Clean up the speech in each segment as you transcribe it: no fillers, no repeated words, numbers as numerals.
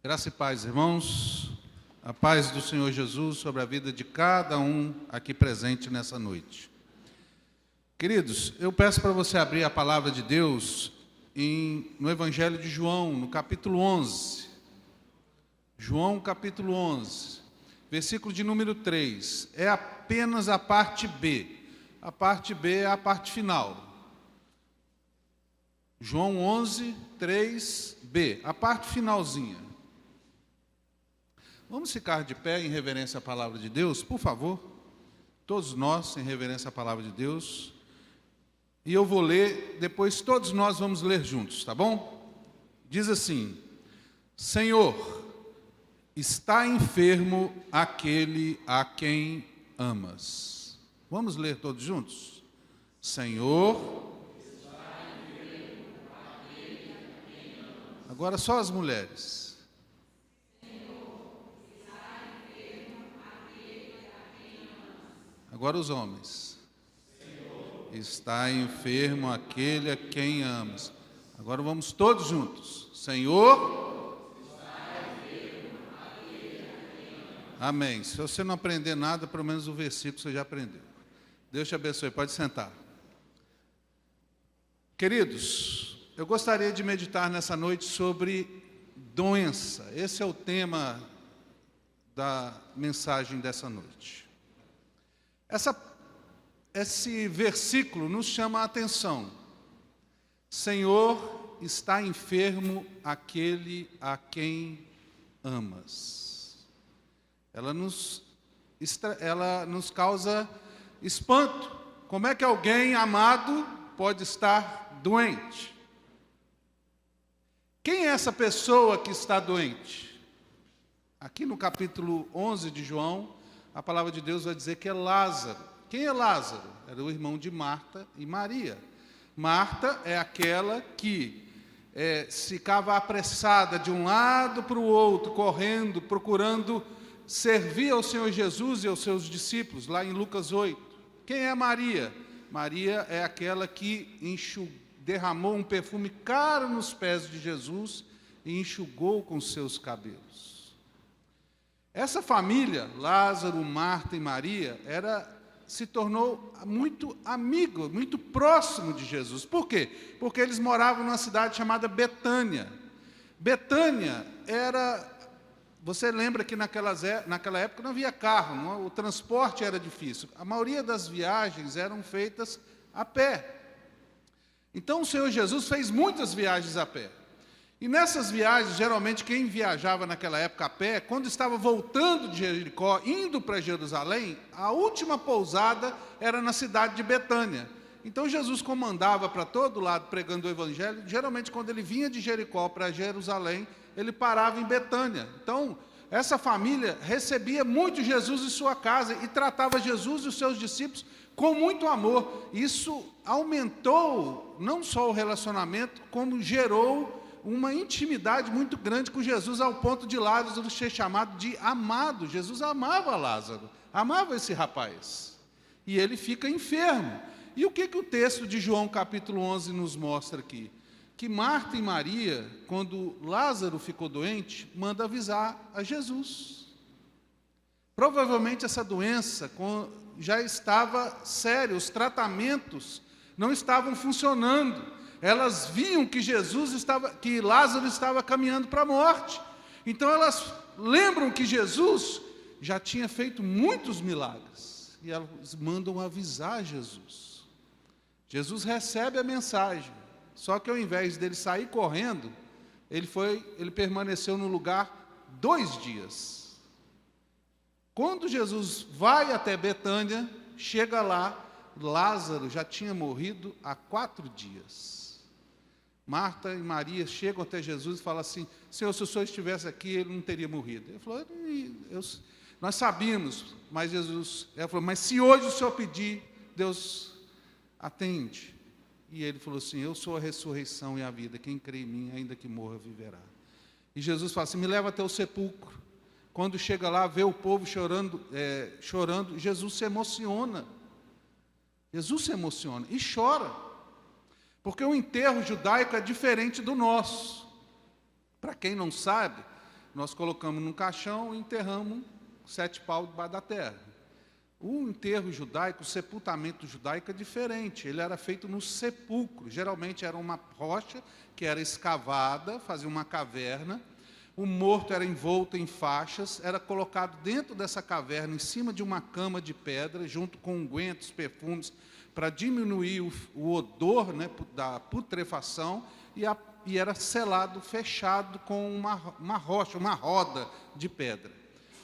Graça e paz, irmãos. A paz do Senhor Jesus sobre a vida de cada um aqui presente nessa noite. Queridos, eu peço para você abrir a palavra de Deus no Evangelho de João, no capítulo 11. João, capítulo 11, versículo de número 3. É apenas a parte B. A parte B é a parte final. João 11, 3b, a parte finalzinha. Vamos ficar de pé em reverência à palavra de Deus, por favor? Todos nós, em reverência à palavra de Deus. E eu vou ler, depois todos nós vamos ler juntos, tá bom? Diz assim: Senhor, está enfermo aquele a quem amas. Vamos ler todos juntos? Senhor, agora só as mulheres. Agora os homens. Está enfermo aquele a quem amas. Agora vamos todos juntos. Senhor, está enfermo aquele a quem amas. Amém. Se você não aprender nada, pelo menos o versículo você já aprendeu. Deus te abençoe. Pode sentar. Queridos, eu gostaria de meditar nessa noite sobre doença. Esse é o tema da mensagem dessa noite. Esse versículo nos chama a atenção. Senhor, está enfermo aquele a quem amas. Ela nos causa espanto. Como é que alguém amado pode estar doente? Quem é essa pessoa que está doente? Aqui no capítulo 11 de João, a palavra de Deus vai dizer que é Lázaro. Quem é Lázaro? Era o irmão de Marta e Maria. Marta é aquela que ficava apressada de um lado para o outro, correndo, procurando servir ao Senhor Jesus e aos seus discípulos, lá em Lucas 8. Quem é Maria? Maria é aquela que derramou um perfume caro nos pés de Jesus e enxugou com seus cabelos. Essa família, Lázaro, Marta e Maria, se tornou muito amigo, muito próximo de Jesus. Por quê? Porque eles moravam numa cidade chamada Betânia. Betânia era... Você lembra que naquela época não havia carro, o transporte era difícil. A maioria das viagens eram feitas a pé. Então o Senhor Jesus fez muitas viagens a pé. E nessas viagens, geralmente quem viajava naquela época a pé, quando estava voltando de Jericó, indo para Jerusalém, a última pousada era na cidade de Betânia. Então Jesus comandava para todo lado pregando o evangelho. Geralmente quando ele vinha de Jericó para Jerusalém, ele parava em Betânia. Então essa família recebia muito Jesus em sua casa e tratava Jesus e os seus discípulos com muito amor. Isso aumentou não só o relacionamento, como gerou uma intimidade muito grande com Jesus, ao ponto de Lázaro ser chamado de amado. Jesus amava Lázaro, amava esse rapaz. E ele fica enfermo. E o que o texto de João capítulo 11 nos mostra aqui? Que Marta e Maria, quando Lázaro ficou doente, manda avisar a Jesus. Provavelmente essa doença já estava séria, os tratamentos não estavam funcionando. Elas viam que Lázaro estava caminhando para a morte. Então elas lembram que Jesus já tinha feito muitos milagres. E elas mandam avisar Jesus. Jesus recebe a mensagem. Só que ao invés dele sair correndo, ele permaneceu no lugar 2 dias. Quando Jesus vai até Betânia, chega lá, Lázaro já tinha morrido há 4 dias. Marta e Maria chegam até Jesus e falam assim: Senhor, se o Senhor estivesse aqui, ele não teria morrido. Ele falou: nós sabíamos, ela falou: mas se hoje o Senhor pedir, Deus atende. E ele falou assim: eu sou a ressurreição e a vida, quem crê em mim, ainda que morra, viverá. E Jesus fala assim: me leva até o sepulcro. Quando chega lá, vê o povo chorando, Jesus se emociona. Jesus se emociona e chora. Porque o enterro judaico é diferente do nosso. Para quem não sabe, Nós colocamos num caixão e enterramos 7 paus debaixo da terra. O enterro judaico, o sepultamento judaico é diferente. Ele era feito no sepulcro. Geralmente era uma rocha que era escavada, fazia uma caverna. O morto era envolto em faixas, era colocado dentro dessa caverna, em cima de uma cama de pedra, junto com ungüentos, perfumes, para diminuir o odor, né, da putrefação, e era selado, fechado com uma rocha, uma roda de pedra.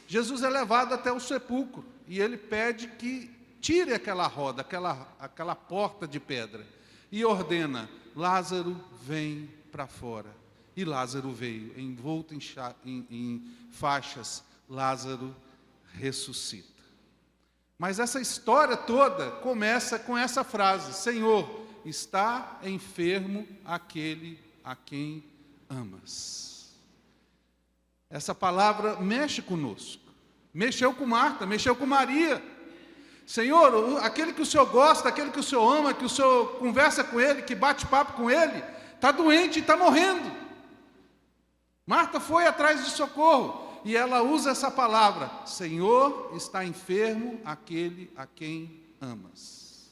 Jesus é levado até o sepulcro, e ele pede que tire aquela roda, aquela porta de pedra, e ordena: Lázaro, vem para fora. E Lázaro veio, envolto em faixas. Lázaro ressuscita. Mas essa história toda começa com essa frase: Senhor, está enfermo aquele a quem amas. Essa palavra mexe conosco. Mexeu com Marta, mexeu com Maria. Senhor, aquele que o Senhor gosta, aquele que o Senhor ama, que o Senhor conversa com ele, que bate papo com ele, está doente e está morrendo. Marta foi atrás de socorro, e ela usa essa palavra: Senhor, está enfermo aquele a quem amas.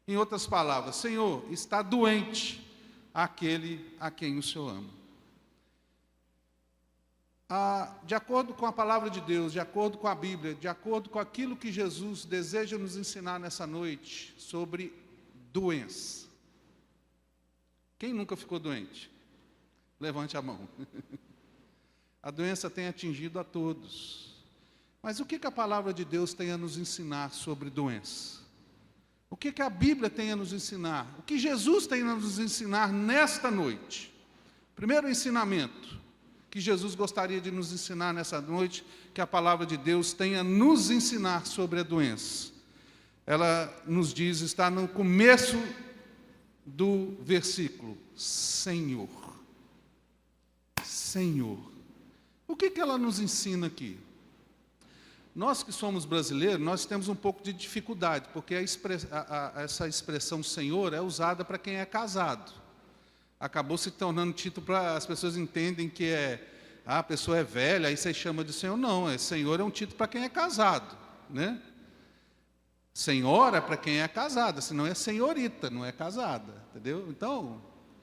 Em outras palavras, Senhor, está doente aquele a quem o Senhor ama. De acordo com a palavra de Deus, de acordo com a Bíblia, de acordo com aquilo que Jesus deseja nos ensinar nessa noite sobre doença. Quem nunca ficou doente? Levante a mão. A doença tem atingido a todos. Mas o que a palavra de Deus tem a nos ensinar sobre doença? O que a Bíblia tem a nos ensinar? O que Jesus tem a nos ensinar nesta noite? Primeiro ensinamento que Jesus gostaria de nos ensinar nessa noite, que a palavra de Deus tem a nos ensinar sobre a doença. Ela nos diz, está no começo do versículo: Senhor. Senhor. O que ela nos ensina aqui? Nós que somos brasileiros, nós temos um pouco de dificuldade, porque essa expressão Senhor é usada para quem é casado. Acabou se tornando título para as pessoas entendem que a pessoa é velha, aí você chama de Senhor. Não, Senhor é um título para quem é casado, né? Senhora é para quem é casada, senão é senhorita, não é casada, entendeu? Então,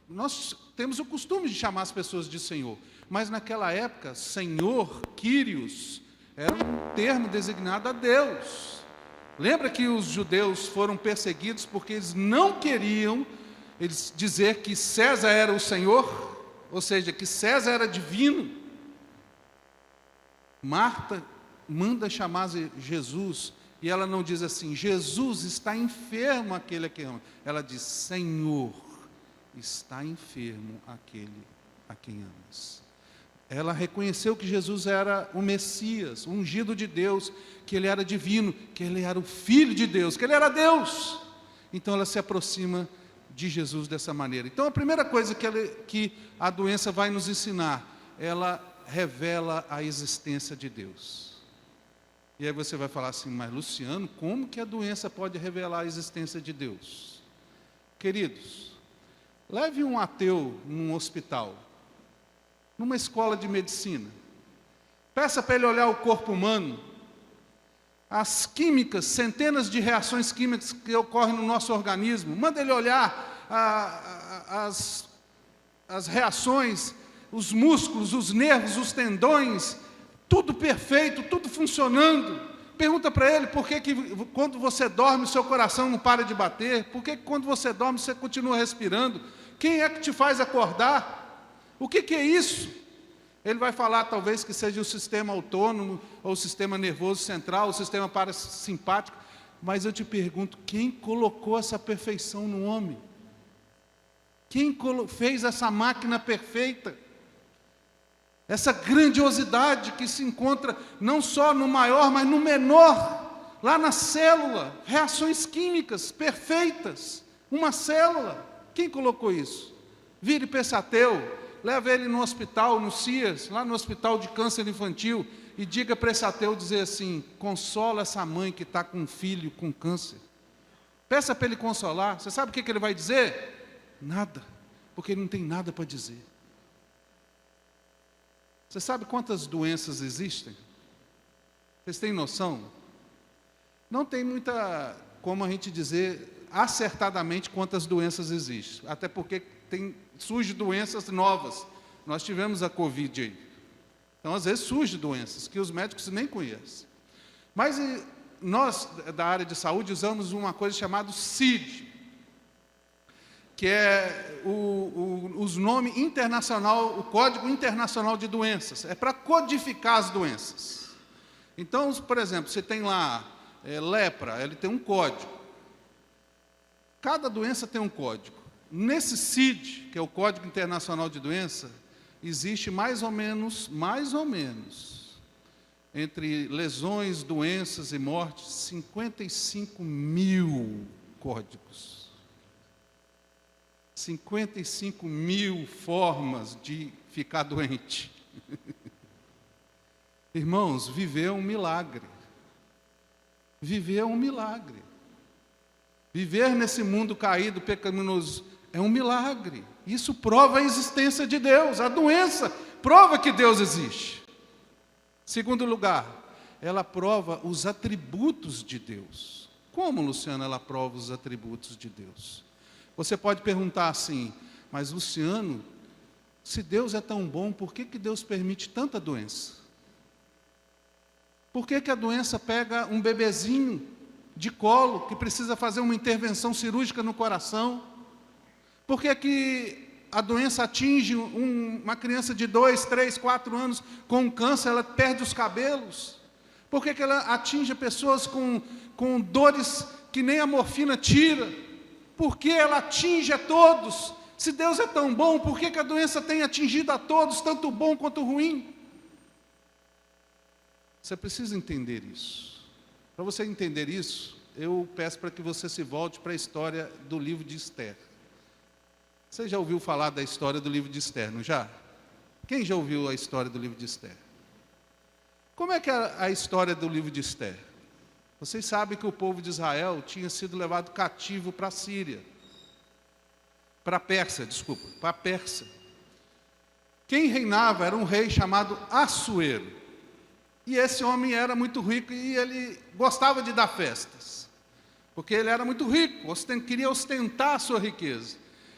nós temos o costume de chamar as pessoas de Senhor, mas naquela época, Senhor, Kyrios, era um termo designado a Deus. Lembra que os judeus foram perseguidos porque eles não queriam dizer que César era o Senhor, ou seja, que César era divino. Marta manda chamar Jesus, e ela não diz assim: Jesus, está enfermo aquele a quem ama. Ela diz: Senhor, está enfermo aquele a quem amas. Ela reconheceu que Jesus era o Messias, o ungido de Deus, que ele era divino, que ele era o Filho de Deus, que ele era Deus. Então ela se aproxima de Jesus dessa maneira. Então a primeira coisa que a doença vai nos ensinar, ela revela a existência de Deus. E aí você vai falar assim: mas Luciano, como que a doença pode revelar a existência de Deus? Queridos, leve um ateu num hospital, numa escola de medicina. Peça para ele olhar o corpo humano, as químicas, centenas de reações químicas que ocorrem no nosso organismo. Manda ele olhar as reações, os músculos, os nervos, os tendões, tudo perfeito, tudo funcionando. Pergunta para ele por que quando você dorme o seu coração não para de bater, por que quando você dorme você continua respirando, quem é que te faz acordar? O que é isso? Ele vai falar talvez que seja o sistema autônomo, ou o sistema nervoso central, o sistema parasimpático, mas eu te pergunto, quem colocou essa perfeição no homem? Quem fez essa máquina perfeita? Essa grandiosidade que se encontra não só no maior, mas no menor, lá na célula, reações químicas perfeitas, uma célula. Quem colocou isso? Vire para esse ateu, leva ele no hospital, no CIAS, lá no hospital de câncer infantil, e diga para esse ateu dizer assim: consola essa mãe que está com um filho com câncer. Peça para ele consolar. Você sabe o que ele vai dizer? Nada, porque ele não tem nada para dizer. Você sabe quantas doenças existem? Vocês têm noção? Não tem muita como a gente dizer acertadamente quantas doenças existem, até porque surgem doenças novas. Nós tivemos a Covid aí. Então, às vezes, surgem doenças que os médicos nem conhecem. Mas nós, da área de saúde, usamos uma coisa chamada CID, que é os nomes internacional, o Código Internacional de Doenças. É para codificar as doenças. Então, por exemplo, você tem lá lepra, ele tem um código. Cada doença tem um código. Nesse CID, que é o Código Internacional de Doença, existe mais ou menos, entre lesões, doenças e mortes, 55 mil códigos. 55 mil formas de ficar doente. Irmãos, viver é um milagre. Viver é um milagre. Viver nesse mundo caído, pecaminoso, é um milagre. Isso prova a existência de Deus. A doença prova que Deus existe. Segundo lugar, ela prova os atributos de Deus. Como, Luciano, ela prova os atributos de Deus? Você pode perguntar assim, mas Luciano, se Deus é tão bom, por que Deus permite tanta doença? Por que a doença pega um bebezinho de colo, que precisa fazer uma intervenção cirúrgica no coração? Por que a doença atinge uma criança de 2, 3, 4 anos com um câncer, ela perde os cabelos? Por que ela atinge pessoas com dores que nem a morfina tira? Por que ela atinge a todos? Se Deus é tão bom, por que a doença tem atingido a todos, tanto bom quanto ruim? Você precisa entender isso. Para você entender isso, eu peço para que você se volte para a história do livro de Esther. Você já ouviu falar da história do livro de Esther, não já? Quem já ouviu a história do livro de Esther? Como é que é a história do livro de Esther? Vocês sabem que o povo de Israel tinha sido levado cativo para a Síria. Para a Pérsia. Quem reinava era um rei chamado Assuero. E esse homem era muito rico e ele gostava de dar festas. Porque ele era muito rico, queria ostentar a sua riqueza.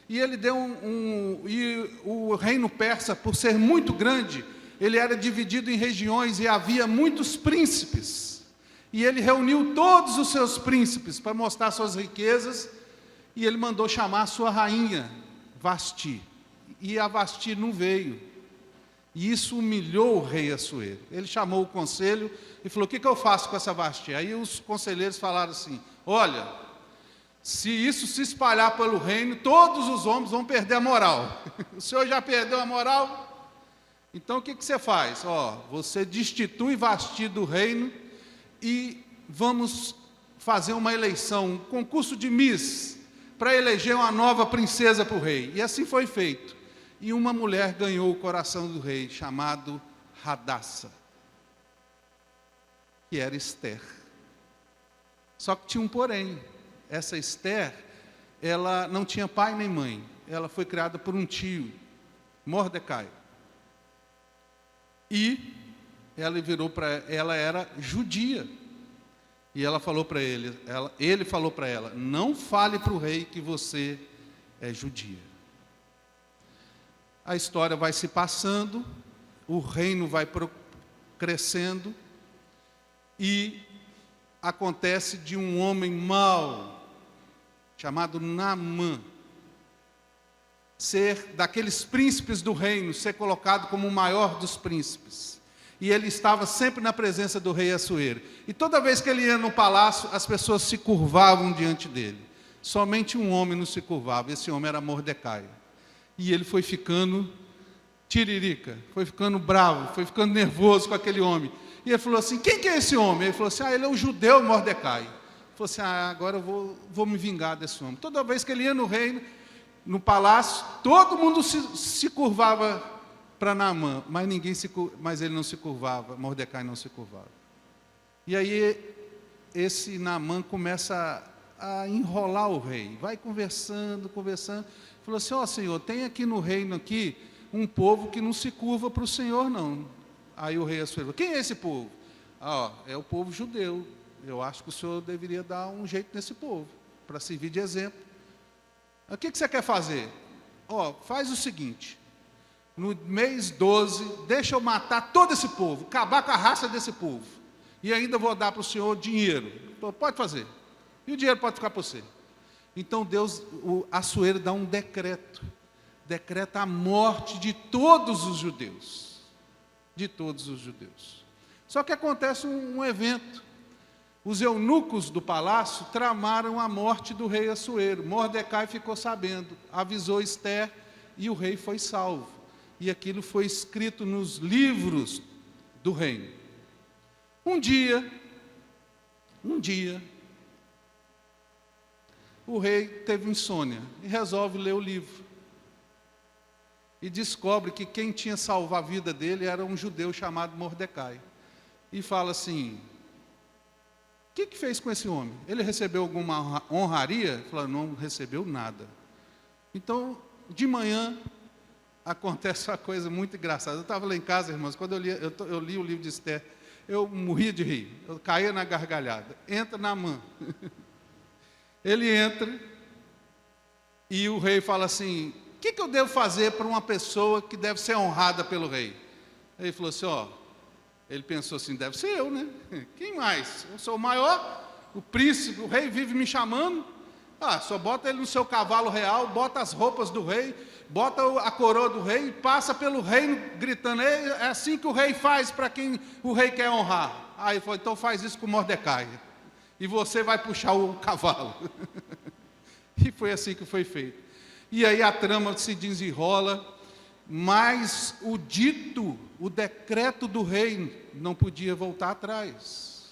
E ele deu e o reino persa, por ser muito grande, ele era dividido em regiões e havia muitos príncipes. E ele reuniu todos os seus príncipes para mostrar suas riquezas, e ele mandou chamar a sua rainha, Vasti. E a Vasti não veio. E isso humilhou o rei Assuero. Ele chamou o conselho e falou, o que eu faço com essa Vasti? Aí os conselheiros falaram assim, olha, se isso se espalhar pelo reino, todos os homens vão perder a moral. O senhor já perdeu a moral? Então o que você faz? Você destitui Vasti do reino e vamos fazer uma eleição, um concurso de Miss, para eleger uma nova princesa para o rei. E assim foi feito. E uma mulher ganhou o coração do rei, chamado Hadassa, que era Esther. Só que tinha um porém. Essa Esther, ela não tinha pai nem mãe. Ela foi criada por um tio, Mordecai. E ela era judia. E ela falou para ele falou para ela, não fale para o rei que você é judia. A história vai se passando, o reino vai crescendo, e acontece de um homem mau, chamado Naamã, ser daqueles príncipes do reino, ser colocado como o maior dos príncipes. E ele estava sempre na presença do rei Assuero. E toda vez que ele ia no palácio, as pessoas se curvavam diante dele. Somente um homem não se curvava, esse homem era Mordecai. E ele foi ficando tiririca, foi ficando bravo, foi ficando nervoso com aquele homem. E ele falou assim, quem que é esse homem? Ele falou assim, ele é o judeu Mordecai. Ele falou assim, agora eu vou me vingar desse homem. Toda vez que ele ia no reino, no palácio, todo mundo se curvava para Naamã, mas ele não se curvava, Mordecai não se curvava. E aí esse Naamã começa a enrolar o rei, vai conversando, falou assim, Senhor, tem aqui no reino aqui um povo que não se curva para o Senhor, não. Aí o rei Assuero: quem é esse povo? É o povo judeu. Eu acho que o senhor deveria dar um jeito nesse povo, para servir de exemplo. O que você quer fazer? Faz o seguinte: no mês 12, deixa eu matar todo esse povo, acabar com a raça desse povo, e ainda vou dar para o senhor dinheiro. Pode fazer, e o dinheiro pode ficar para você. Então o Assuero dá um decreto, decreta a morte de todos os judeus, Só que acontece um evento. Os eunucos do palácio tramaram a morte do rei Assuero. Mordecai ficou sabendo, avisou Ester, e o rei foi salvo. E aquilo foi escrito nos livros do reino. Um dia, o rei teve insônia e resolve ler o livro. E descobre que quem tinha salvo a vida dele era um judeu chamado Mordecai. E fala assim: o que fez com esse homem? Ele recebeu alguma honraria? Fala: não recebeu nada. Então, de manhã, acontece uma coisa muito engraçada. Eu estava lá em casa, irmãos, quando eu li o livro de Ester, eu morria de rir, eu caía na gargalhada. Entra Naamã. Ele entra e o rei fala assim: o que eu devo fazer para uma pessoa que deve ser honrada pelo rei? Ele falou assim: ele pensou assim: deve ser eu, né? Quem mais? Eu sou o maior, o príncipe, o rei vive me chamando. Só bota ele no seu cavalo real, bota as roupas do rei, bota a coroa do rei e passa pelo reino gritando. É assim que o rei faz para quem o rei quer honrar. Aí ele falou: então faz isso com Mordecai, e você vai puxar o cavalo. E foi assim que foi feito. E aí a trama se desenrola, mas o decreto do rei não podia voltar atrás.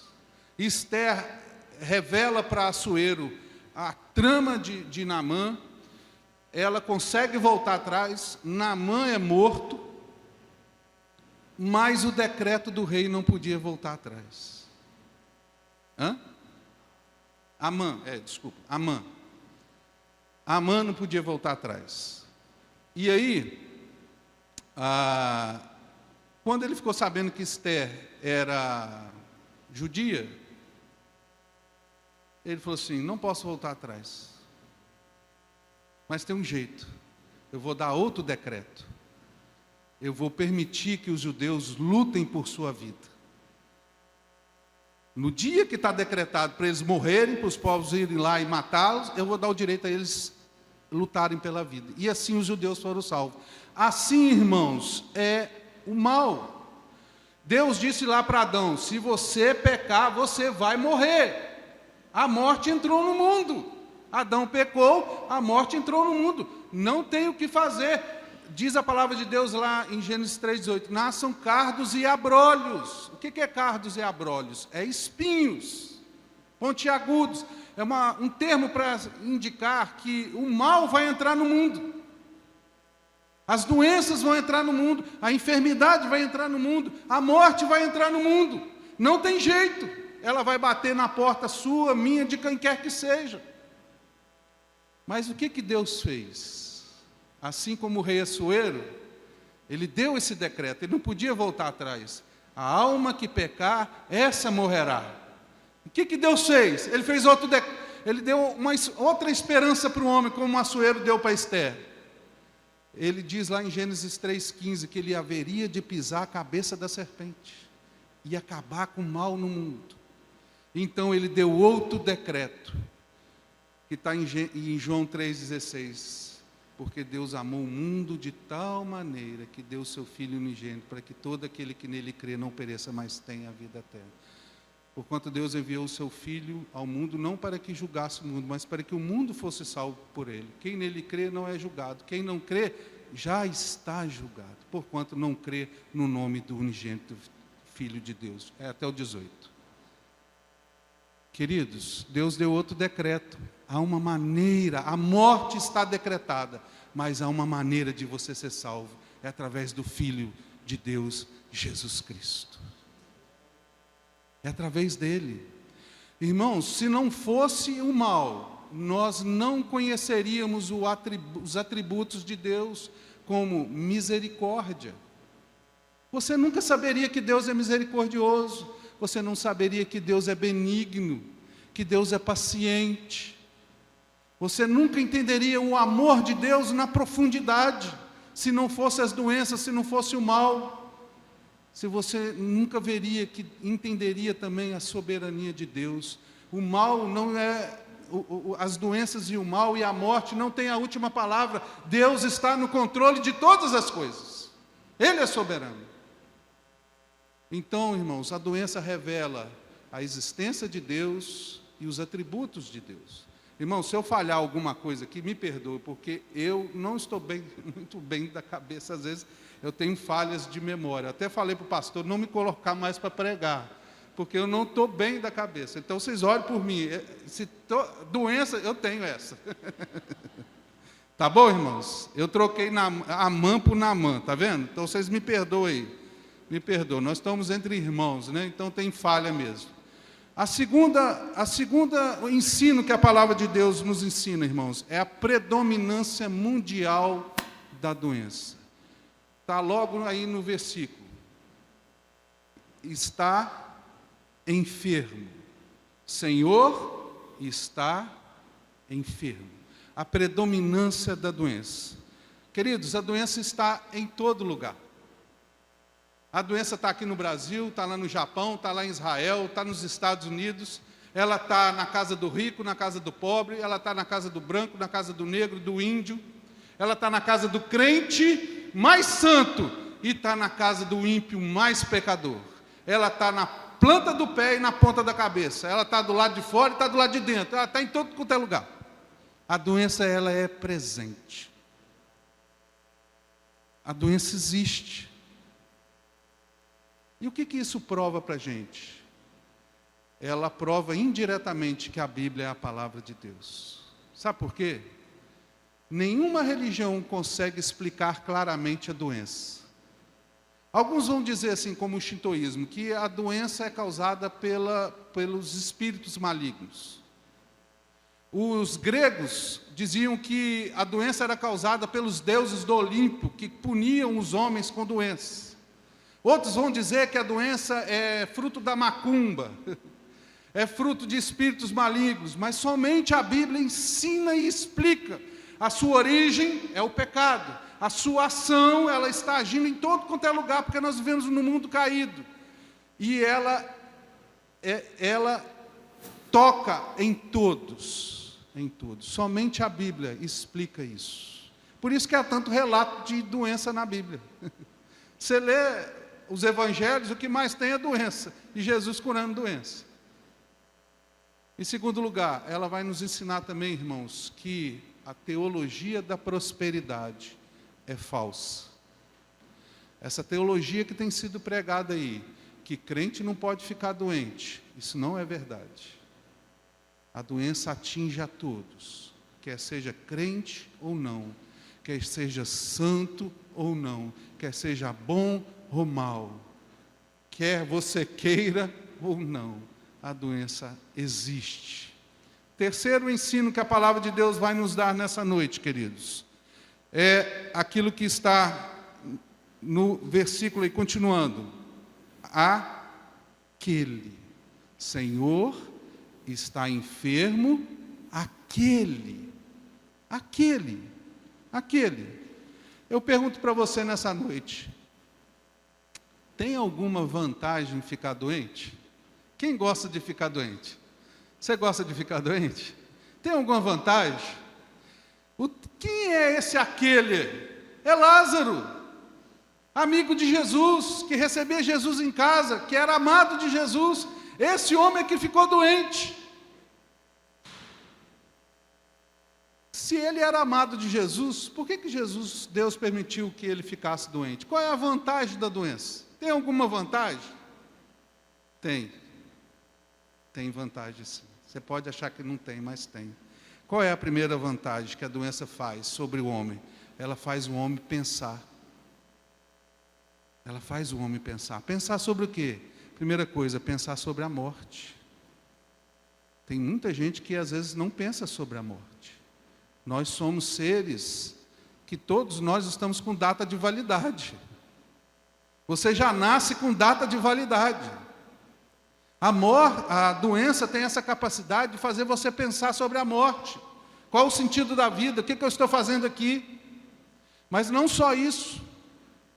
Ester revela para Assuero a trama de Naamã. Ela consegue voltar atrás, Naamã é morto, mas o decreto do rei não podia voltar atrás. Amã não podia voltar atrás. E aí, quando ele ficou sabendo que Ester era judia, ele falou assim: não posso voltar atrás, mas tem um jeito. Eu vou dar outro decreto. Eu vou permitir que os judeus lutem por sua vida. No dia que está decretado para eles morrerem, para os povos irem lá e matá-los, eu vou dar o direito a eles lutarem pela vida. E assim os judeus foram salvos. Assim, irmãos, é o mal. Deus disse lá para Adão: se você pecar, você vai morrer. A morte entrou no mundo. Adão pecou, a morte entrou no mundo. Não tem o que fazer. Diz a palavra de Deus lá em Gênesis 3,18: nasçam cardos e abrolhos. O que é cardos e abrolhos? É espinhos, pontiagudos. É um termo para indicar que o mal vai entrar no mundo. As doenças vão entrar no mundo, a enfermidade vai entrar no mundo, a morte vai entrar no mundo. Não tem jeito. Ela vai bater na porta sua, minha, de quem quer que seja. Mas o que Deus fez? Assim como o rei Assuero, ele deu esse decreto, ele não podia voltar atrás. A alma que pecar, essa morrerá. O que Deus fez? Ele fez outro decreto, ele deu outra esperança para o homem, como o Assuero deu para Ester. Ele diz lá em Gênesis 3,15 que ele haveria de pisar a cabeça da serpente e acabar com o mal no mundo. Então ele deu outro decreto, que está em João 3,16. Porque Deus amou o mundo de tal maneira que deu o seu Filho unigênito, para que todo aquele que nele crê não pereça, mas tenha a vida eterna. Porquanto Deus enviou o seu Filho ao mundo, não para que julgasse o mundo, mas para que o mundo fosse salvo por ele. Quem nele crê não é julgado. Quem não crê já está julgado, porquanto não crê no nome do unigênito Filho de Deus. É até o 18. Queridos, Deus deu outro decreto. Há uma maneira, a morte está decretada, mas há uma maneira de você ser salvo. É através do Filho de Deus, Jesus Cristo. É através dele. Irmãos, se não fosse o mal, nós não conheceríamos os atributos de Deus, como misericórdia. Você nunca saberia que Deus é misericordioso, você não saberia que Deus é benigno, que Deus é paciente. Você nunca entenderia o amor de Deus na profundidade, se não fosse as doenças, se não fosse o mal. Se você nunca entenderia também a soberania de Deus. O mal não é, as doenças e o mal e a morte não têm a última palavra. Deus está no controle de todas as coisas. Ele é soberano. Então, irmãos, a doença revela a existência de Deus e os atributos de Deus. Irmão, se eu falhar alguma coisa aqui, me perdoe, porque eu não estou muito bem da cabeça, às vezes eu tenho falhas de memória. Até falei para o pastor não me colocar mais para pregar, porque eu não estou bem da cabeça. Então vocês olhem por mim, doença, eu tenho essa. Tá bom, irmãos? Eu troquei a mã por Naamã, tá vendo? Então vocês me perdoem, nós estamos entre irmãos, né? Então tem falha mesmo. A segunda o ensino que a palavra de Deus nos ensina, irmãos, é a predominância mundial da doença. Está logo aí no versículo. Está enfermo. Senhor está enfermo. A predominância da doença. Queridos, a doença está em todo lugar. A doença está aqui no Brasil, está lá no Japão, está lá em Israel, está nos Estados Unidos. Ela está na casa do rico, na casa do pobre. Ela está na casa do branco, na casa do negro, do índio. Ela está na casa do crente mais santo e está na casa do ímpio mais pecador. Ela está na planta do pé e na ponta da cabeça. Ela está do lado de fora e está do lado de dentro. Ela está em todo quanto é lugar. A doença, ela é presente. A doença existe. E o que isso prova para a gente? Ela prova indiretamente que a Bíblia é a palavra de Deus. Sabe por quê? Nenhuma religião consegue explicar claramente a doença. Alguns vão dizer assim, como o shintoísmo, que a doença é causada pelos espíritos malignos. Os gregos diziam que a doença era causada pelos deuses do Olimpo, que puniam os homens com doenças. Outros vão dizer que a doença é fruto da macumba, é fruto de espíritos malignos, mas somente a Bíblia ensina e explica. A sua origem é o pecado, a sua ação, ela está agindo em todo quanto é lugar, porque nós vivemos num mundo caído, e ela toca em todos, somente a Bíblia explica isso. Por isso que há tanto relato de doença na Bíblia. Você lê os evangelhos, o que mais tem é doença, e Jesus curando doença. Em segundo lugar, ela vai nos ensinar também, irmãos, que a teologia da prosperidade é falsa. Essa teologia que tem sido pregada aí, que crente não pode ficar doente, isso não é verdade. A doença atinge a todos, quer seja crente ou não, quer seja santo ou não, quer seja bom ou mal, quer você queira ou não, a doença existe. Terceiro ensino que a palavra de Deus vai nos dar nessa noite, queridos, é aquilo que está no versículo aí, continuando. Aquele Senhor está enfermo, aquele. Eu pergunto para você nessa noite, tem alguma vantagem em ficar doente? Quem gosta de ficar doente? Você gosta de ficar doente? Tem alguma vantagem? Quem é esse aquele? É Lázaro, amigo de Jesus, que recebia Jesus em casa, que era amado de Jesus. Esse homem que ficou doente. Se ele era amado de Jesus, por que Deus permitiu que ele ficasse doente? Qual é a vantagem da doença? Tem alguma vantagem? Tem vantagem sim. Você pode achar que não tem, mas tem. Qual é a primeira vantagem que a doença faz sobre o homem? Ela faz o homem pensar. Ela faz o homem pensar. Pensar sobre o quê? Primeira coisa, pensar sobre a morte. Tem muita gente que às vezes não pensa sobre a morte. Nós somos seres que todos nós estamos com data de validade. Você já nasce com data de validade. A doença tem essa capacidade de fazer você pensar sobre a morte. Qual o sentido da vida? O que eu estou fazendo aqui? Mas não só isso.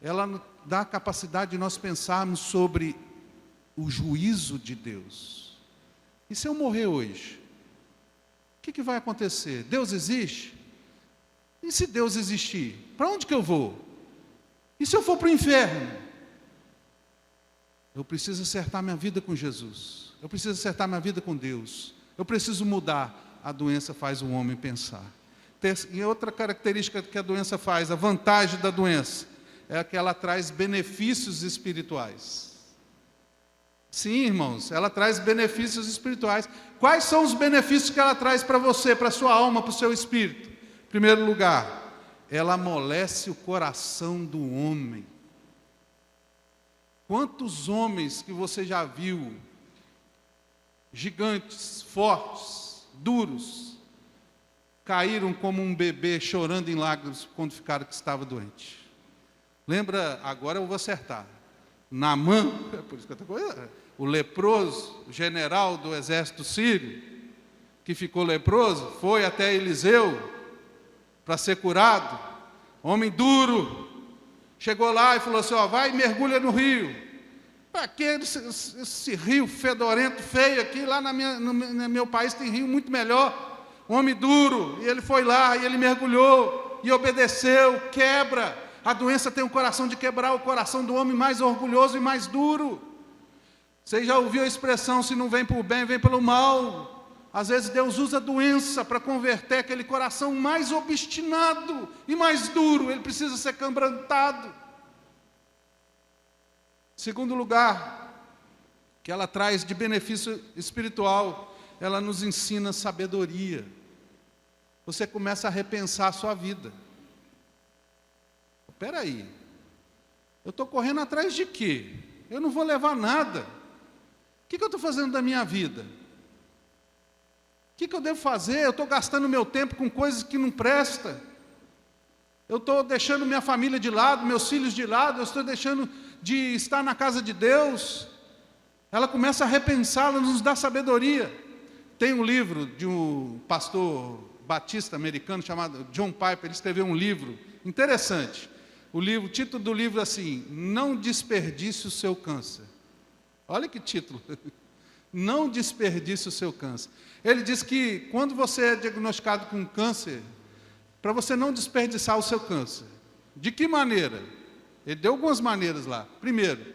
Ela dá a capacidade de nós pensarmos sobre o juízo de Deus. E se eu morrer hoje? O que vai acontecer? Deus existe? E se Deus existir? Para onde que eu vou? E se eu for para o inferno? Eu preciso acertar minha vida com Jesus. Eu preciso acertar minha vida com Deus. Eu preciso mudar. A doença faz o homem pensar. E outra característica que a doença faz, a vantagem da doença, é que ela traz benefícios espirituais. Sim, irmãos, ela traz benefícios espirituais. Quais são os benefícios que ela traz para você, para a sua alma, para o seu espírito? Em primeiro lugar, ela amolece o coração do homem. Quantos homens que você já viu, gigantes, fortes, duros, caíram como um bebê chorando em lágrimas quando ficaram que estava doente? Lembra, agora eu vou acertar. Naamã, por isso que eu estou falando, o leproso, o general do exército sírio, que ficou leproso, foi até Eliseu para ser curado, homem duro, chegou lá e falou assim, vai e mergulha no rio. Para que esse rio fedorento, feio aqui, lá no meu país tem rio muito melhor. Homem duro, e ele foi lá, e ele mergulhou, e obedeceu, quebra. A doença tem o coração de quebrar o coração do homem mais orgulhoso e mais duro. Você já ouviu a expressão, se não vem por bem, vem pelo mal. Às vezes Deus usa a doença para converter aquele coração mais obstinado e mais duro. Ele precisa ser quebrantado. Segundo lugar, que ela traz de benefício espiritual, ela nos ensina sabedoria. Você começa a repensar a sua vida. Espera aí, eu estou correndo atrás de quê? Eu não vou levar nada. O que eu estou fazendo da minha vida? O que eu devo fazer? Eu estou gastando meu tempo com coisas que não prestam. Eu estou deixando minha família de lado, meus filhos de lado, eu estou deixando de estar na casa de Deus. Ela começa a repensar, ela nos dá sabedoria. Tem um livro de um pastor batista americano chamado John Piper, ele escreveu um livro interessante. O título do livro é assim, Não Desperdice o Seu Câncer. Olha que título. Não desperdice o seu câncer. Ele diz que quando você é diagnosticado com câncer, para você não desperdiçar o seu câncer. De que maneira? Ele deu algumas maneiras lá. Primeiro,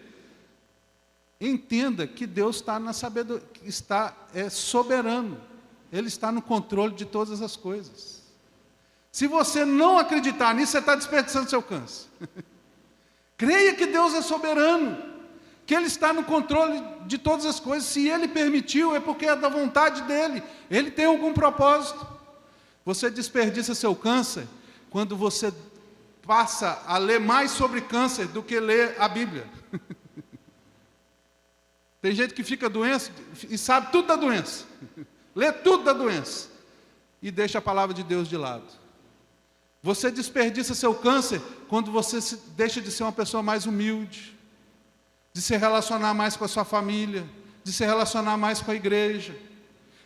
entenda que Deus está na sabedoria, é soberano. Ele está no controle de todas as coisas. Se você não acreditar nisso, você está desperdiçando seu câncer. Creia que Deus é soberano, que Ele está no controle de todas as coisas. Se Ele permitiu, é porque é da vontade dEle. Ele tem algum propósito. Você desperdiça seu câncer quando você passa a ler mais sobre câncer do que ler a Bíblia. Tem gente que fica doente e sabe tudo da doença. Lê tudo da doença. E deixa a palavra de Deus de lado. Você desperdiça seu câncer quando você deixa de ser uma pessoa mais humilde, de se relacionar mais com a sua família, de se relacionar mais com a igreja,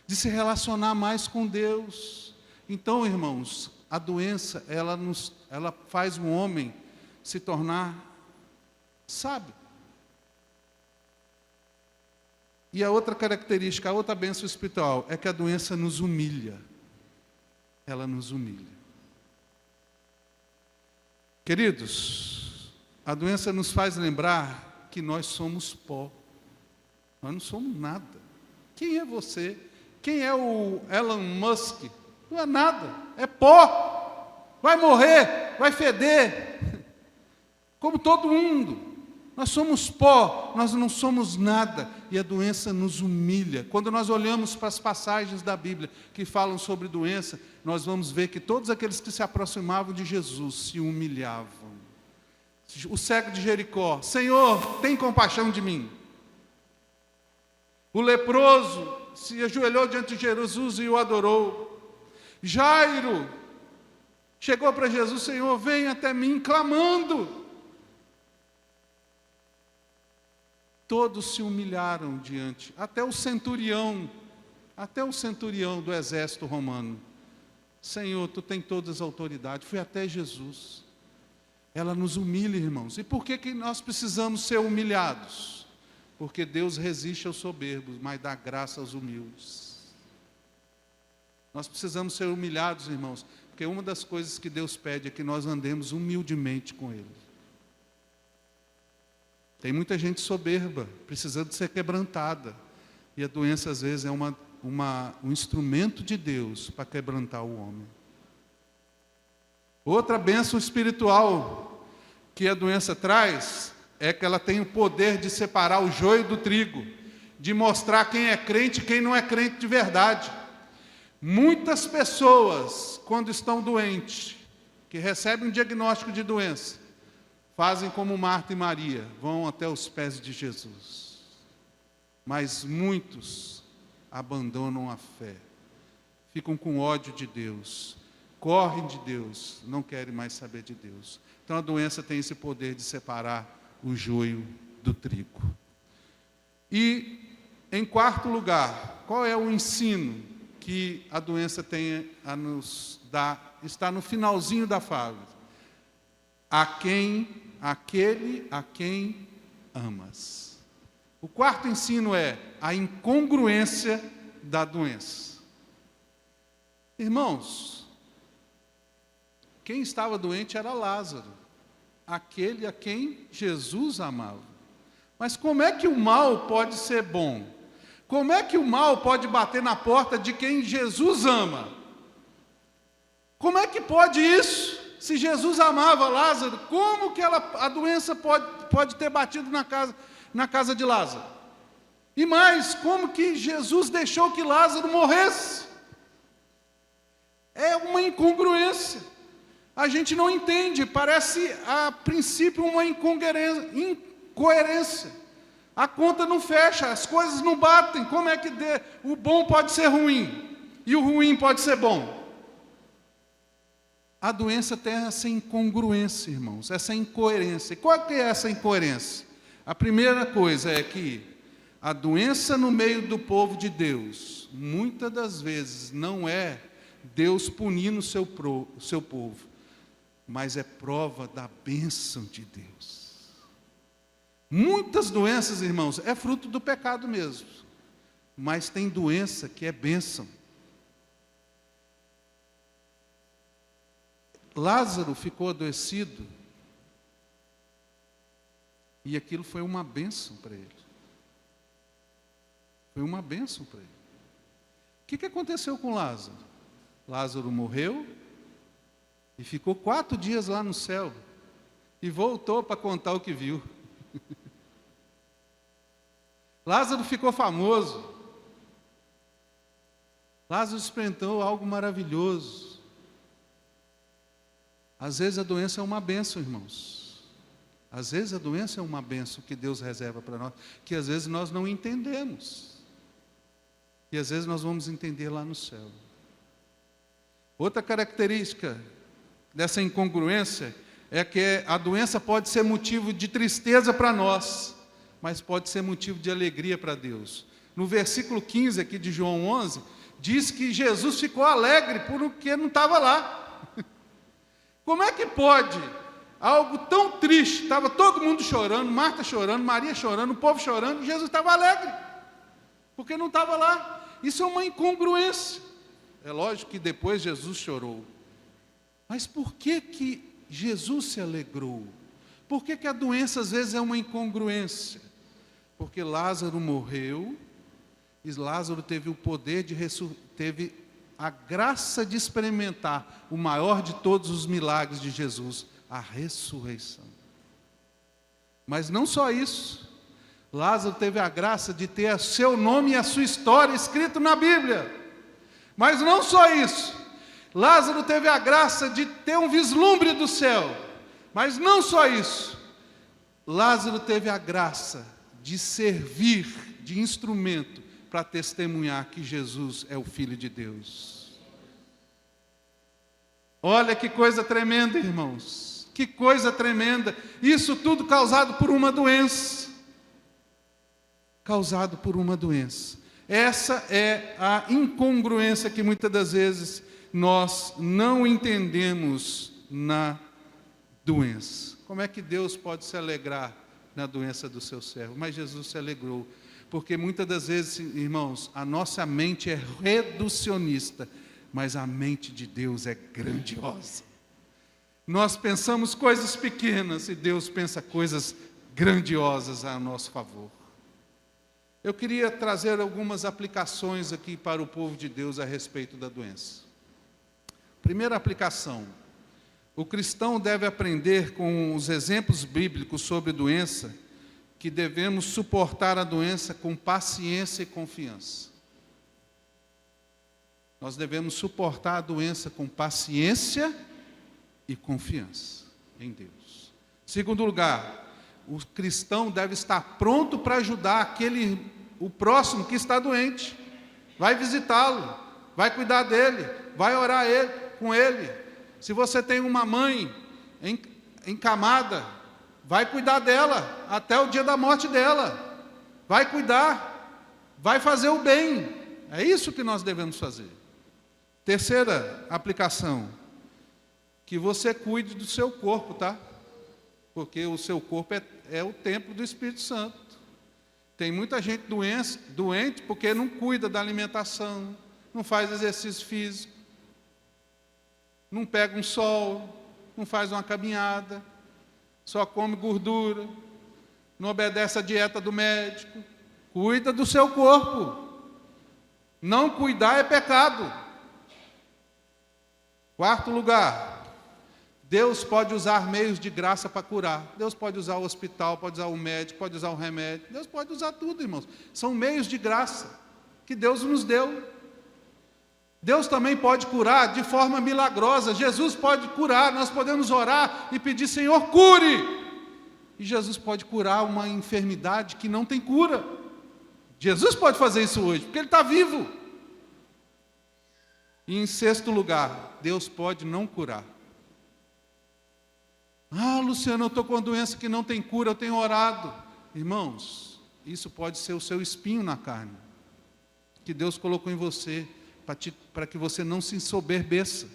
de se relacionar mais com Deus. Então, irmãos, a doença, ela faz um homem se tornar sábio. E a outra característica, a outra bênção espiritual, é que a doença nos humilha. Ela nos humilha. Queridos, a doença nos faz lembrar que nós somos pó. Nós não somos nada. Quem é você? Quem é o Elon Musk? Não é nada, é pó. Vai morrer, vai feder. Como todo mundo. Nós somos pó, nós não somos nada. E a doença nos humilha. Quando nós olhamos para as passagens da Bíblia que falam sobre doença, nós vamos ver que todos aqueles que se aproximavam de Jesus se humilhavam. O cego de Jericó, Senhor, tem compaixão de mim. O leproso se ajoelhou diante de Jesus e o adorou. Jairo Chegou para Jesus: Senhor, vem até mim, clamando. Todos se humilharam diante, até o centurião do exército romano. Senhor, tu tens todas as autoridades. Foi até Jesus. Ela nos humilha, irmãos. E por que nós precisamos ser humilhados? Porque Deus resiste aos soberbos, mas dá graça aos humildes. Nós precisamos ser humilhados, irmãos, porque uma das coisas que Deus pede é que nós andemos humildemente com Ele. Tem muita gente soberba, precisando ser quebrantada. E a doença, às vezes, é um instrumento de Deus para quebrantar o homem. Outra bênção espiritual que a doença traz é que ela tem o poder de separar o joio do trigo, de mostrar quem é crente e quem não é crente de verdade. Muitas pessoas, quando estão doentes, que recebem um diagnóstico de doença, fazem como Marta e Maria, vão até os pés de Jesus. Mas muitos abandonam a fé, ficam com ódio de Deus, correm de Deus, não querem mais saber de Deus. Então a doença tem esse poder de separar o joio do trigo. E, em quarto lugar, qual é o ensino que a doença tem a nos dar? Está no finalzinho da fala. Aquele a quem amas. O quarto ensino é a incongruência da doença. Irmãos, quem estava doente era Lázaro, aquele a quem Jesus amava. Mas como é que o mal pode ser bom? Como é que o mal pode bater na porta de quem Jesus ama? Como é que pode isso? Se Jesus amava Lázaro, como que a doença pode ter batido na casa de Lázaro? E mais, como que Jesus deixou que Lázaro morresse? É uma incongruência. A gente não entende, parece a princípio uma incoerência. A conta não fecha, as coisas não batem. Como é que o bom pode ser ruim e o ruim pode ser bom? A doença tem essa incongruência, irmãos, essa incoerência. E qual que é essa incoerência? A primeira coisa é que a doença no meio do povo de Deus, muitas das vezes, não é Deus punindo o seu povo, mas é prova da bênção de Deus. Muitas doenças, irmãos, é fruto do pecado mesmo, mas tem doença que é bênção. Lázaro ficou adoecido e aquilo foi uma bênção para ele. Foi uma bênção para ele. O que aconteceu com Lázaro? Lázaro morreu e ficou 4 dias lá no céu e voltou para contar o que viu. Lázaro ficou famoso. Lázaro experimentou algo maravilhoso. Às vezes a doença é uma bênção, irmãos. Às vezes a doença é uma bênção que Deus reserva para nós, que às vezes nós não entendemos. E às vezes nós vamos entender lá no céu. Outra característica dessa incongruência é que a doença pode ser motivo de tristeza para nós, mas pode ser motivo de alegria para Deus. No versículo 15 aqui de João 11, diz que Jesus ficou alegre porque não estava lá. Como é que pode algo tão triste? Estava todo mundo chorando, Marta chorando, Maria chorando, o povo chorando, e Jesus estava alegre, porque não estava lá. Isso é uma incongruência. É lógico que depois Jesus chorou. Mas por que Jesus se alegrou? Por que a doença às vezes é uma incongruência? Porque Lázaro morreu, e Lázaro teve o poder teve a graça de experimentar o maior de todos os milagres de Jesus, a ressurreição. Mas não só isso, Lázaro teve a graça de ter o seu nome e a sua história escrito na Bíblia. Mas não só isso, Lázaro teve a graça de ter um vislumbre do céu. Mas não só isso, Lázaro teve a graça de servir de instrumento para testemunhar que Jesus é o Filho de Deus. Olha que coisa tremenda, irmãos. Que coisa tremenda. Isso tudo causado por uma doença. Causado por uma doença. Essa é a incongruência que muitas das vezes nós não entendemos na doença. Como é que Deus pode se alegrar na doença do seu servo? Mas Jesus se alegrou. Porque muitas das vezes, irmãos, a nossa mente é reducionista, mas a mente de Deus é grandiosa. Nós pensamos coisas pequenas e Deus pensa coisas grandiosas a nosso favor. Eu queria trazer algumas aplicações aqui para o povo de Deus a respeito da doença. Primeira aplicação: o cristão deve aprender com os exemplos bíblicos sobre doença que devemos suportar a doença com paciência e confiança. Nós devemos suportar a doença com paciência e confiança em Deus. Segundo lugar, o cristão deve estar pronto para ajudar o próximo que está doente. Vai visitá-lo, vai cuidar dele, vai orar com ele. Se você tem uma mãe encamada, vai cuidar dela até o dia da morte dela. Vai cuidar, vai fazer o bem. É isso que nós devemos fazer. Terceira aplicação: que você cuide do seu corpo, tá? Porque o seu corpo é o templo do Espírito Santo. Tem muita gente doente porque não cuida da alimentação, não faz exercício físico, não pega um sol, não faz uma caminhada, só come gordura, não obedece à dieta do médico. Cuida do seu corpo. Não cuidar é pecado. Quarto lugar: Deus pode usar meios de graça para curar. Deus pode usar o hospital, pode usar o médico, pode usar o remédio. Deus pode usar tudo, irmãos. São meios de graça que Deus nos deu. Deus também pode curar de forma milagrosa. Jesus pode curar. Nós podemos orar e pedir: Senhor, cure. E Jesus pode curar uma enfermidade que não tem cura. Jesus pode fazer isso hoje, porque Ele está vivo. E em sexto lugar, Deus pode não curar. Ah, Luciano, eu estou com uma doença que não tem cura, eu tenho orado. Irmãos, isso pode ser o seu espinho na carne, que Deus colocou em você, para que você não se ensoberbeça,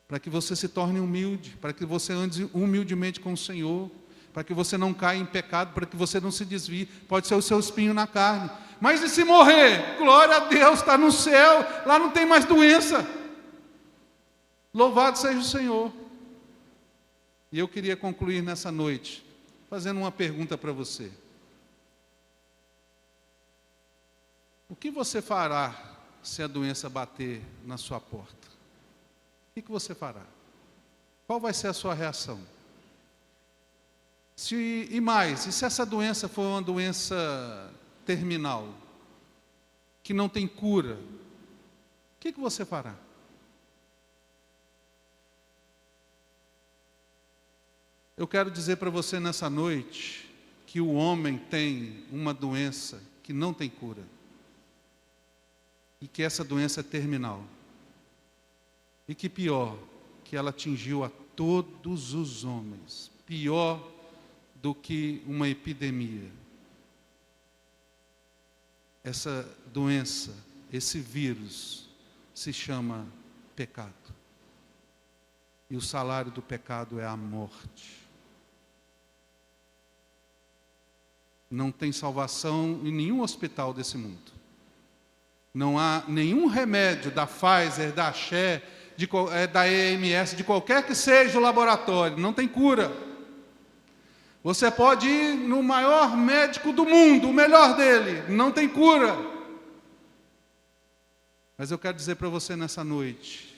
para que você se torne humilde, para que você ande humildemente com o Senhor, para que você não caia em pecado, para que você não se desvie. Pode ser o seu espinho na carne. Mas e se morrer? Glória a Deus, está no céu, lá não tem mais doença. Louvado seja o Senhor. E eu queria concluir nessa noite fazendo uma pergunta para você. O que você fará se a doença bater na sua porta? O que você fará? Qual vai ser a sua reação? E se essa doença for uma doença terminal, que não tem cura, o que você fará? Eu quero dizer para você nessa noite que o homem tem uma doença que não tem cura. E que essa doença é terminal. E que pior, que ela atingiu a todos os homens. Pior do que uma epidemia. Essa doença, esse vírus, se chama pecado. E o salário do pecado é a morte. Não tem salvação em nenhum hospital desse mundo. Não há nenhum remédio da Pfizer, da Xé, da EMS, de qualquer que seja o laboratório. Não tem cura. Você pode ir no maior médico do mundo, o melhor dele. Não tem cura. Mas eu quero dizer para você nessa noite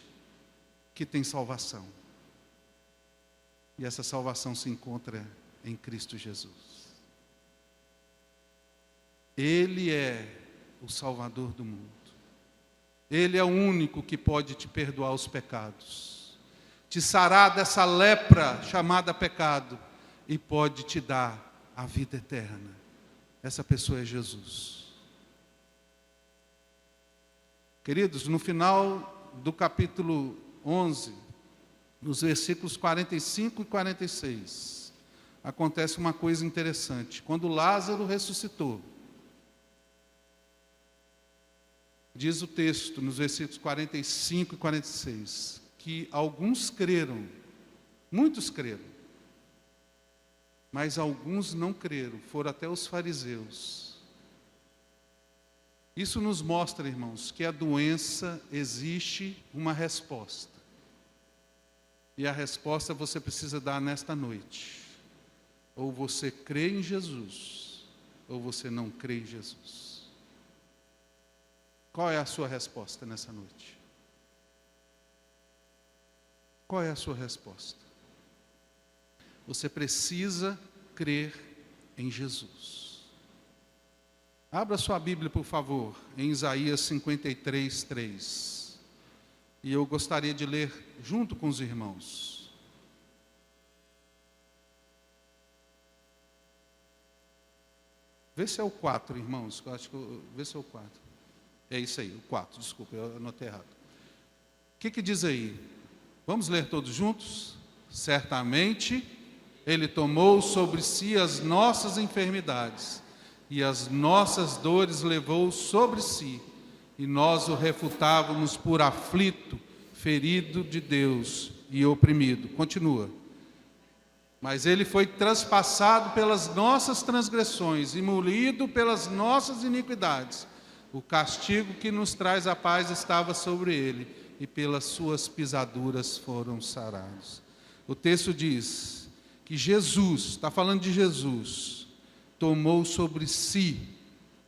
que tem salvação. E essa salvação se encontra em Cristo Jesus. Ele é o Salvador do mundo. Ele é o único que pode te perdoar os pecados, te sarar dessa lepra chamada pecado e pode te dar a vida eterna. Essa pessoa é Jesus. Queridos, no final do capítulo 11, nos versículos 45 e 46, acontece uma coisa interessante. Quando Lázaro ressuscitou, diz o texto, nos versículos 45 e 46, que alguns creram, muitos creram, mas alguns não creram, foram até os fariseus. Isso nos mostra, irmãos, que a doença existe uma resposta. E a resposta você precisa dar nesta noite. Ou você crê em Jesus, ou você não crê em Jesus. Qual é a sua resposta nessa noite? Qual é a sua resposta? Você precisa crer em Jesus. Abra sua Bíblia, por favor, em Isaías 53, 3. E eu gostaria de ler junto com os irmãos. Vê se é o 4, irmãos. Eu acho que vê se é o 4. É isso aí, o 4, desculpa, eu anotei errado. O que diz aí? Vamos ler todos juntos? Certamente, Ele tomou sobre si as nossas enfermidades, e as nossas dores levou sobre si, e nós o refutávamos por aflito, ferido de Deus e oprimido. Continua. Mas ele foi transpassado pelas nossas transgressões e moído pelas nossas iniquidades. O castigo que nos traz a paz estava sobre ele, e pelas suas pisaduras foram sarados. O texto diz que Jesus, está falando de Jesus, tomou sobre si,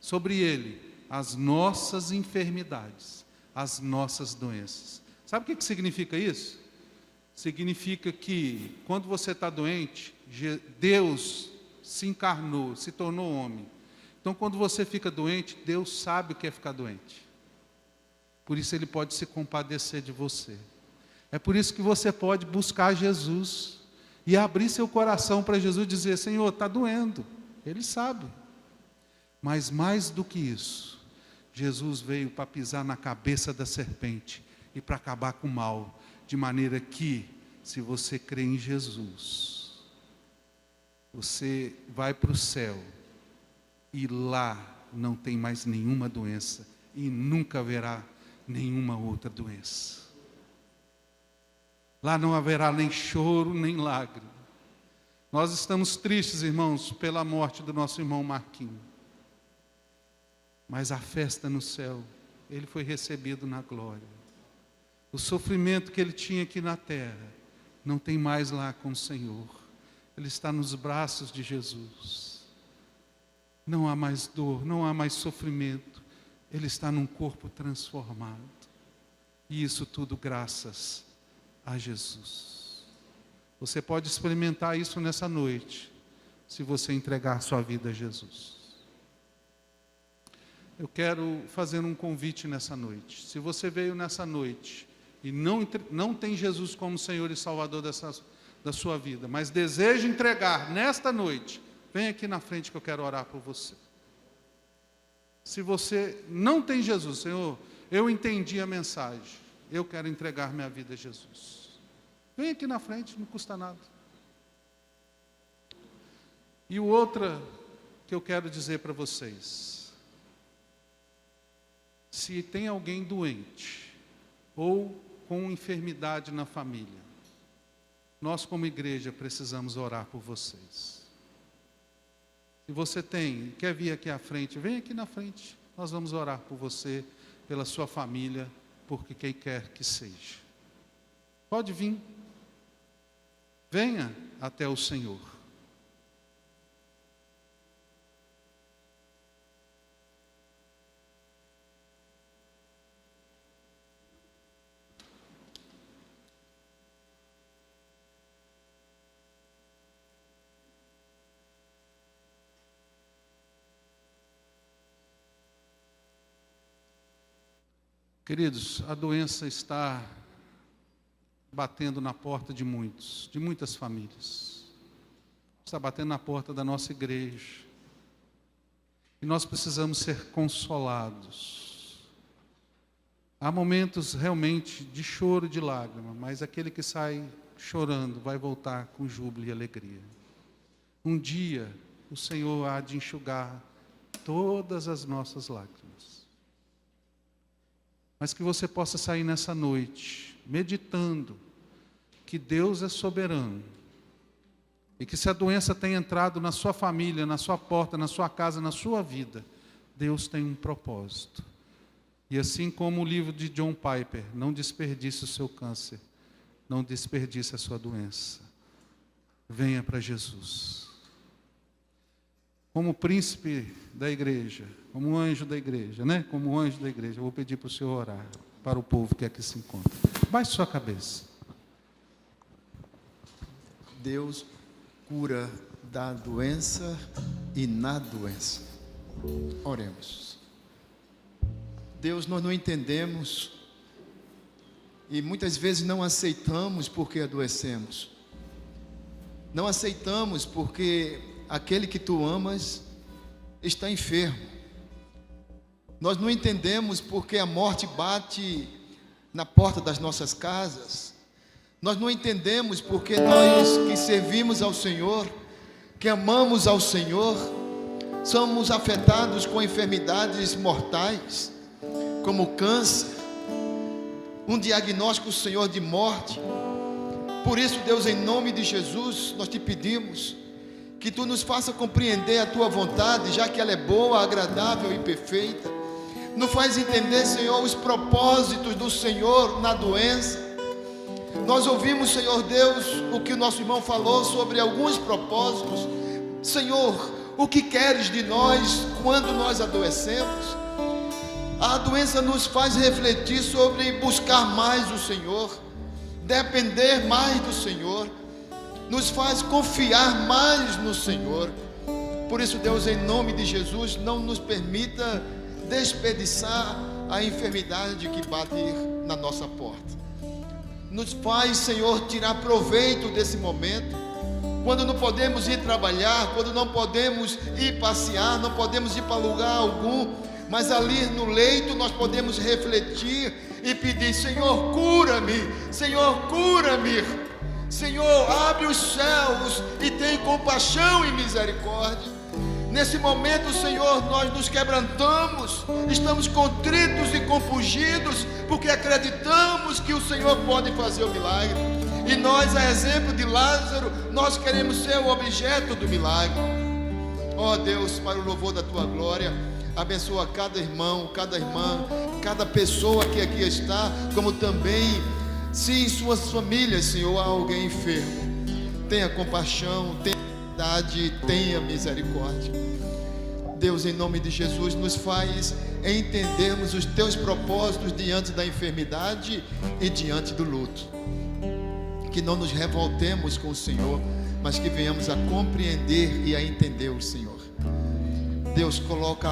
sobre ele, as nossas enfermidades, as nossas doenças. Sabe o que significa isso? Significa que, quando você está doente, Deus se encarnou, se tornou homem. Então, quando você fica doente, Deus sabe o que é ficar doente. Por isso, Ele pode se compadecer de você. É por isso que você pode buscar Jesus e abrir seu coração para Jesus e dizer: Senhor, está doendo. Ele sabe. Mas mais do que isso, Jesus veio para pisar na cabeça da serpente e para acabar com o mal, de maneira que, se você crê em Jesus, você vai para o céu e lá não tem mais nenhuma doença e nunca haverá nenhuma outra doença. Lá não haverá nem choro, nem lágrima. Nós estamos tristes, irmãos, pela morte do nosso irmão Marquinhos. Mas a festa no céu, ele foi recebido na glória. O sofrimento que ele tinha aqui na terra, não tem mais lá com o Senhor. Ele está nos braços de Jesus. Não há mais dor, não há mais sofrimento. Ele está num corpo transformado. E isso tudo graças a Jesus. Você pode experimentar isso nessa noite, se você entregar sua vida a Jesus. Eu quero fazer um convite nessa noite. Se você veio nessa noite e não tem Jesus como Senhor e Salvador da sua vida, mas deseja entregar nesta noite, vem aqui na frente que eu quero orar por você. Se você não tem Jesus, Senhor, eu entendi a mensagem, eu quero entregar minha vida a Jesus. Vem aqui na frente, não custa nada. E o outro que eu quero dizer para vocês: se tem alguém doente ou com enfermidade na família, nós como igreja precisamos orar por vocês. Se você quer vir aqui à frente, vem aqui na frente. Nós vamos orar por você, pela sua família, por quem quer que seja. Pode vir. Venha até o Senhor. Queridos, a doença está batendo na porta de muitos, de muitas famílias. Está batendo na porta da nossa igreja. E nós precisamos ser consolados. Há momentos realmente de choro e de lágrima, mas aquele que sai chorando vai voltar com júbilo e alegria. Um dia o Senhor há de enxugar todas as nossas lágrimas. Mas que você possa sair nessa noite meditando que Deus é soberano e que se a doença tem entrado na sua família, na sua porta, na sua casa, na sua vida, Deus tem um propósito. E assim como o livro de John Piper, não desperdice o seu câncer, não desperdice a sua doença. Venha para Jesus. Como príncipe da igreja, como anjo da igreja, né? Como anjo da igreja, eu vou pedir para o Senhor orar para o povo que aqui se encontra. Baixe sua cabeça. Deus cura da doença e na doença. Oremos. Deus, nós não entendemos e muitas vezes não aceitamos porque adoecemos. Não aceitamos porque aquele que tu amas está enfermo. Nós não entendemos porque a morte bate na porta das nossas casas. Nós não entendemos porque nós que servimos ao Senhor, que amamos ao Senhor, somos afetados com enfermidades mortais, como câncer, um diagnóstico, Senhor, de morte. Por isso, Deus, em nome de Jesus, nós te pedimos que tu nos faça compreender a tua vontade, já que ela é boa, agradável e perfeita. Nos faz entender, Senhor, os propósitos do Senhor na doença. Nós ouvimos, Senhor Deus, o que o nosso irmão falou sobre alguns propósitos. Senhor, o que queres de nós quando nós adoecemos? A doença nos faz refletir sobre buscar mais o Senhor, depender mais do Senhor, nos faz confiar mais no Senhor. Por isso, Deus, em nome de Jesus, não nos permita desperdiçar a enfermidade que bate na nossa porta. Nos faz, Senhor, tirar proveito desse momento, quando não podemos ir trabalhar, quando não podemos ir passear, não podemos ir para lugar algum, mas ali no leito nós podemos refletir e pedir: Senhor, cura-me, Senhor, cura-me, Senhor, abre os céus e tem compaixão e misericórdia. Nesse momento, Senhor, nós nos quebrantamos, estamos contritos e compungidos, porque acreditamos que o Senhor pode fazer o milagre. E nós, a exemplo de Lázaro, nós queremos ser o objeto do milagre. Ó Deus, para o louvor da tua glória, abençoa cada irmão, cada irmã, cada pessoa que aqui está, como também, se em suas famílias, Senhor, há alguém enfermo, tenha compaixão, tenha piedade, tenha misericórdia. Deus, em nome de Jesus, nos faz entendermos os teus propósitos diante da enfermidade e diante do luto. Que não nos revoltemos com o Senhor, mas que venhamos a compreender e a entender o Senhor. Deus, coloca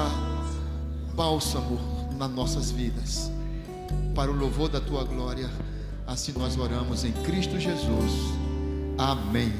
bálsamo nas nossas vidas, para o louvor da tua glória. Assim nós oramos em Cristo Jesus. Amém.